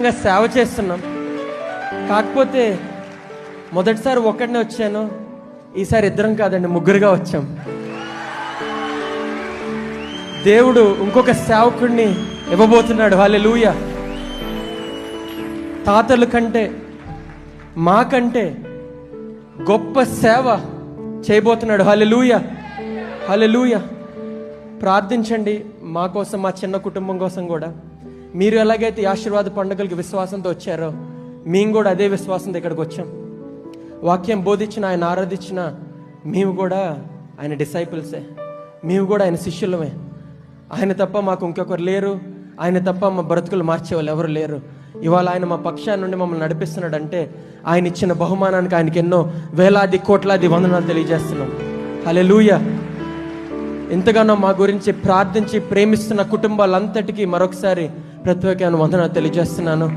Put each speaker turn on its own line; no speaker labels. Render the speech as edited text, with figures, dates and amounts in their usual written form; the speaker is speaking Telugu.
సేవ చేస్తున్నాం. కాకపోతే మొదటిసారి ఒక్కడినే వచ్చాను, ఈసారి ఇద్దరం కాదండి, ముగ్గురుగా వచ్చాం. దేవుడు ఇంకొక సేవకుడిని ఇవ్వబోతున్నాడు. హల్లెలూయా. తాతల కంటే మాకంటే గొప్ప సేవ చేయబోతున్నాడు. హల్లెలూయా, హల్లెలూయా. ప్రార్థించండి మా కోసం, మా చిన్న కుటుంబం కోసం కూడా. మీరు ఎలాగైతే ఈ ఆశీర్వాద పండుగలకి విశ్వాసంతో వచ్చారో, మేము కూడా అదే విశ్వాసంతో ఇక్కడికి వచ్చాం. వాక్యం బోధించిన, ఆయన ఆరాధించిన మేము కూడా ఆయన డిసైపుల్సే, మేము కూడా ఆయన శిష్యులమే. ఆయన తప్ప మాకు ఇంకొకరు లేరు, ఆయన తప్ప మా బ్రతుకులు మార్చేవాళ్ళు ఎవరు లేరు. ఇవాళ ఆయన మా పక్షాన్ని నుండి మమ్మల్ని నడిపిస్తున్నాడంటే ఆయన ఇచ్చిన బహుమానానికి ఆయనకి ఎన్నో వేలాది కోట్లాది వందనాలు తెలియజేస్తున్నాం. హల్లెలూయా. ఎంతగానో మా గురించి ప్రార్థించి ప్రేమిస్తున్న కుటుంబాలంతటికీ మరొకసారి ప్రత్యేకమైన వందనాలు తెలియజేస్తున్నాను.